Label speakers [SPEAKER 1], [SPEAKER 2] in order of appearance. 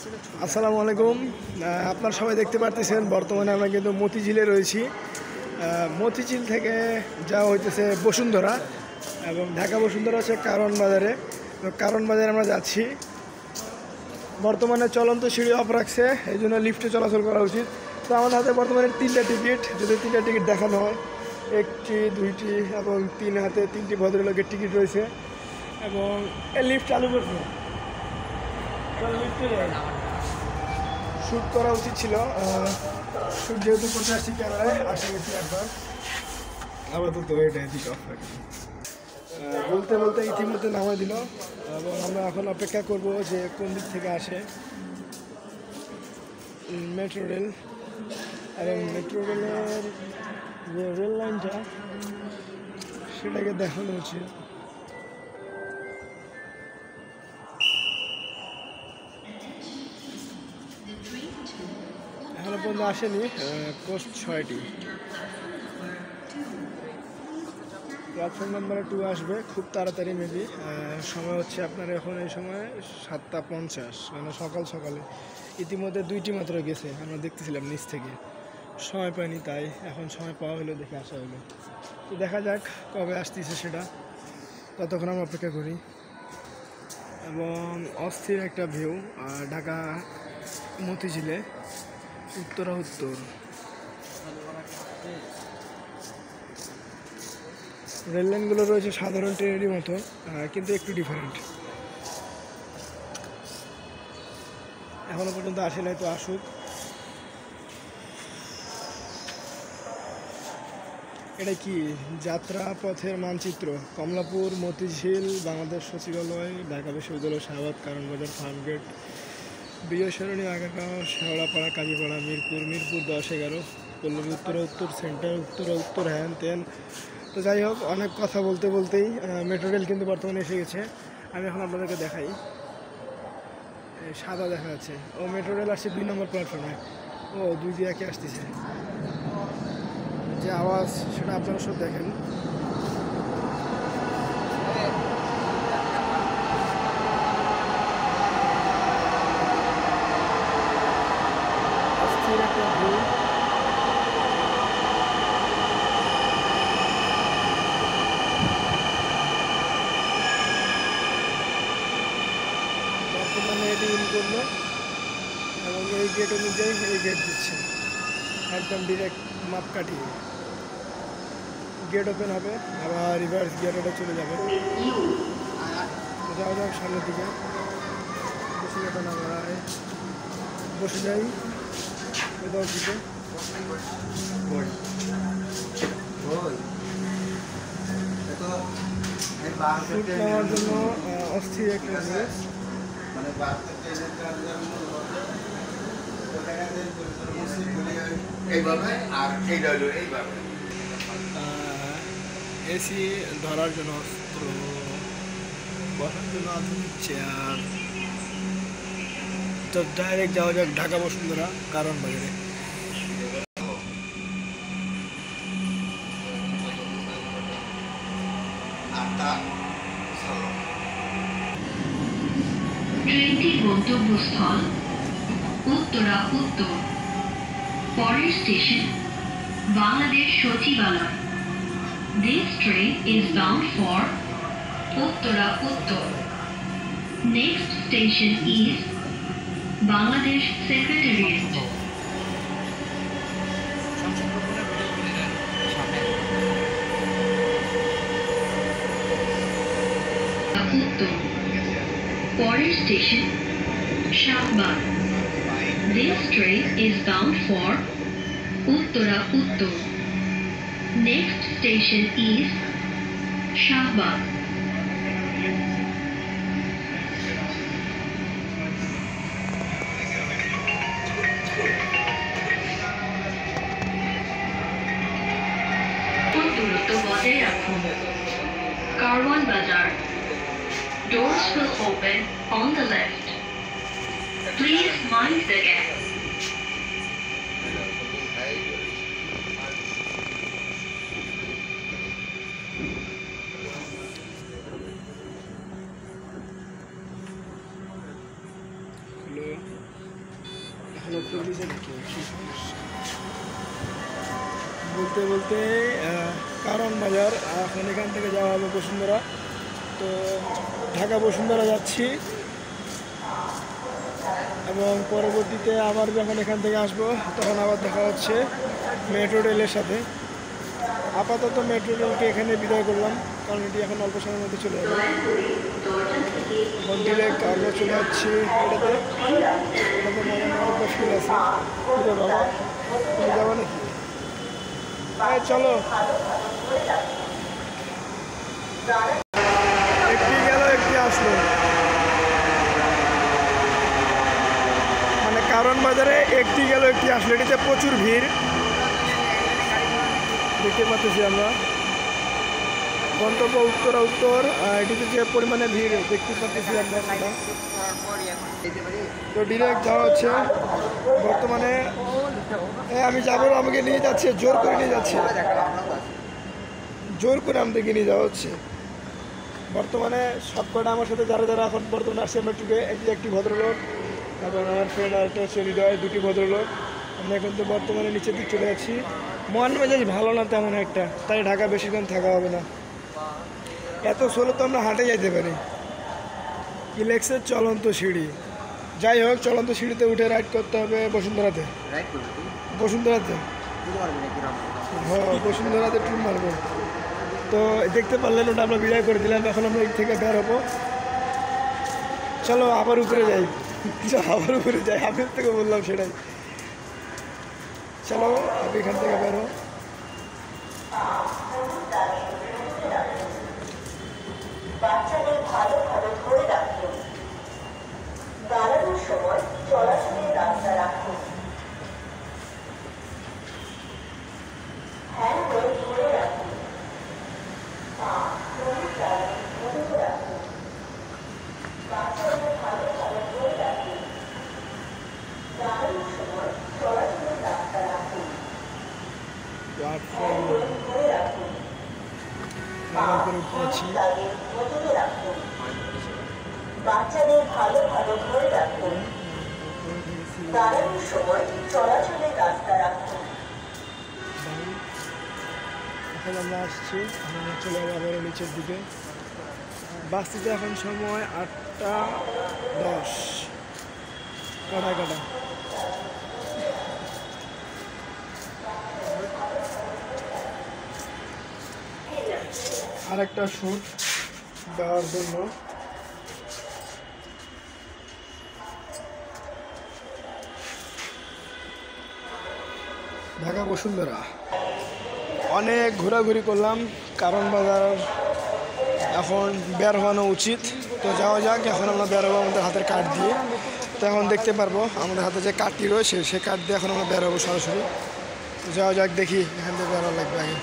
[SPEAKER 1] আসসালামু আলাইকুম। আপনারা সবাই দেখতে পারতেছেন বর্তমানে আমরা কিন্তু মতিঝিলে রয়েছি। মতিঝিল থেকে যাওয়া হইতেছে বসুন্ধরা এবং ঢাকা বসুন্ধরা হচ্ছে কারণ বাজারে। তো কারণ বাজারে আমরা যাচ্ছি। বর্তমানে চলন্ত সিঁড়ি অফ রাখছে, এই জন্য লিফটে চলাচল করা উচিত। তো আমাদের হাতে বর্তমানে 3টা টিকিট, যদি 3টা টিকিট দেখানো হয়, 1টি 2টি এবং 3 হাতে 3টি ভদ্রলোকের টিকিট রয়েছে এবং লিফট চালু করছে। শ্যুট করা উচিত ছিল, শ্যুট যেহেতু করতে আসছি ক্যামেরায় আসে গেছি একবার, আপাতত এটা দিকে অফ রাখি। বলতে বলতে ইতিমধ্যে নামাই দিল এবং আমরা এখন অপেক্ষা করব যে কোন দিক থেকে আসে মেট্রো রেল। এবং মেট্রো রেলের যে রেল লাইনটা সেটাকে দেখানো উচিত। এখনো পর্যন্ত আসেনি, কোচ 6টি। প্ল্যাটফর্ম নাম্বার 2 আসবে খুব তাড়াতাড়ি, মেবি সময় হচ্ছে আপনার এখন এই সময় 7টা 50, মানে সকালে। ইতিমধ্যে 2টি মাত্র গেছে, আমরা দেখতেছিলাম নিচ থেকে, সময় পাইনি, তাই এখন সময় পাওয়া হলো দেখে আসা হলো। তো দেখা যাক কবে আসতেছে সেটা, ততক্ষণ আমরা অপেক্ষা করি। এবং অস্থির একটা ভিউ ঢাকা মতিঝিলে, উত্তর রেল লাইনগুলো রয়েছে সাধারণ ট্রেনেরই মতো, কিন্তু একটু ডিফারেন্ট। এখনো পর্যন্ত আসে নাই, তো আসুক। এটা কি যাত্রা পথের মানচিত্র? কমলাপুর, মতিঝিল, বাংলাদেশ সচিবালয়, ঢাকা বিশ্ববিদ্যালয়, শাহবাগ, কারণ বাজার, ফার্মগেট, বিজয় সরণি, আগারগাঁও, শেওড়াপাড়া, কাজীপাড়া, মিরপুর 10-11, পল্লবী, উত্তর সেন্টার, উত্তর হ্যান ত্যান। তো যাই হোক, অনেক কথা বলতেই মেট্রো রেল কিন্তু বর্তমানে এসে গেছে। আমি এখন আপনাদেরকে দেখাই, সাদা দেখা যাচ্ছে। ও মেট্রো রেল আসছে 2 নম্বর প্ল্যাটফর্মে। ও 2 দিয়ে একে আসতেছে, যে আওয়াজ সেটা আপনারা সব দেখেন। বর্তমানে এটি ইন করলো এবং এই গেট অনুযায়ী এই গেট দিচ্ছে, একদম ডিরেক্ট মাপকাঠি। গেট ওপেন হবে, আবার রিভার্স গিয়ার এটা চলে যাবে। যাওয়া যাক সামনের দিকে, বেশি কথা না বাড়ায় বসে যাই কোথাও দিকে। শুট নেওয়ার জন্য অস্থির একটা জিনিস। এসি ধরার জন্য অস্ত্র, বসার জন্য আধুনিক চেয়ার। তো ডাইরেক্ট যাওয়া যাক ঢাকা বসুন্ধরা কারণ বাজারে।
[SPEAKER 2] ট্রেনটির গন্তব্যস্থল উত্তরা উত্তর। পরের স্টেশন বাংলাদেশ সচিবালয়। This train is bound for Uttara Uttar. Next station is Bangladesh Secretariat. Uttar. Pore station Shahbag. This train is bound for Uttara Uttar. Next station is Shahbag. দূরত্ব বজায় রাখুন। কারওয়ান বাজার। Doors will open on the left. Please mind the gap.
[SPEAKER 1] হলো বলতে বলতে কারণ বাজার, এখন এখান থেকে যাওয়া হবে বসুন্ধরা। তো ঢাকা বসুন্ধরা যাচ্ছি এবং পরবর্তীতে আবার যখন এখান থেকে আসবো তখন আবার দেখা হচ্ছে মেট্রো রেলের সাথে। আপাতত মেট্রো রেলকে এখানে বিদায় করলাম, কারণ এটি এখন অল্প সময়ের মধ্যে চলে যাবে। এখন ডিরেক্ট আমরা চলে যাচ্ছি এটাতে। এটাতে মনে হয় মুশকিল আছে। বাবা তুমি যাবো নাকি? চলো, একটি গেল একটি আসলো। মানে কারণ বাজারে একটি গেল একটি আসলো, এটিতে প্রচুর ভিড় দেখতে পাচ্ছি আমরা। গন্তব্য উত্তরা উত্তর, এটিতে যে পরিমাণে ভিড় দেখতে পাচ্ছি আমরা। তো ডিরেক্ট যাওয়া হচ্ছে বর্তমানে। আমি যাবো, আমাকে নিয়ে যাচ্ছে, জোর করে নিয়ে যাচ্ছে, জোর করে আমাদেরকে নিয়ে যাওয়া হচ্ছে। বর্তমানে সবকটা আমার সাথে যারা যারা এখন বর্তমানে আসছে আমরা টুকে, একটি ভদ্রলোক এবং আমার ফ্রেন্ড আর একটা হৃদয়, দুটি ভদ্রলোক। আমরা এখন তো বর্তমানে নিচের দিক চলে যাচ্ছি। মন মেজাজ ভালো না তেমন একটা, তাই ঢাকা বেশিক্ষণ থাকা হবে না। এত সোলো তো আমরা হাঁটে যাইতে পারি। ইলেক্সের চলন্ত সিঁড়ি, যাই হোক চলন্ত সিঁড়িতে উঠে রাইড করতে হবে বসুন্ধরাতে। বসুন্ধরাতে হ্যাঁ, বসুন্ধরাতে ট্যুর মারবো। তো দেখতে পারলেন ওটা আমরা বিদায় করে দিলাম। এখন আমরা এর থেকে বের হবো। চলো আবার উপরে যাই, আবার উপরে যাই, আমি থেকে বললাম সেটাই। চলো আপনি এখান থেকে বের হো।
[SPEAKER 3] বাচ্চাদের ভালোভাবে ধরে রাখুন। দাঁড়ানোর সময় চলাচলের রাস্তা রাখুন। হ্যান্ডেল ধরে রাখুন। পা ধরে রাখুন। বাচ্চাদের ভালোভাবে ধরে রাখুন। দাঁড়ানোর সময় চলাচলের রাস্তা রাখুন। ধরে রাখুন। বাচ্চাদের ভালোভাবে ধরে রাখুন। দাঁড়ানোর সময় চলাচলের রাস্তা রাখুন।
[SPEAKER 1] এখন আমরা আসছি, আমরা চলে যাবো আবার নিচের দিকে। বাসটিতে এখন সময় 8টা 10, কাটা। আরেকটা শ্যুট দেওয়ার জন্য ঢাকা বসুন্ধরা অনেক ঘোরাঘুরি করলাম। কারণ বাজার এখন বের হওয়ানো উচিত। তো যাওয়া যাক, এখন আমরা বের হবো আমাদের হাতের কার্ড দিয়ে। তো এখন দেখতে পারবো আমাদের হাতে যে কার্ডটি রয়েছে, সেই কার্ড দিয়ে এখন আমরা বের হবো সরাসরি। তো যাওয়া যাক, দেখি এখান থেকে বের হওয়া লাগবে আগে।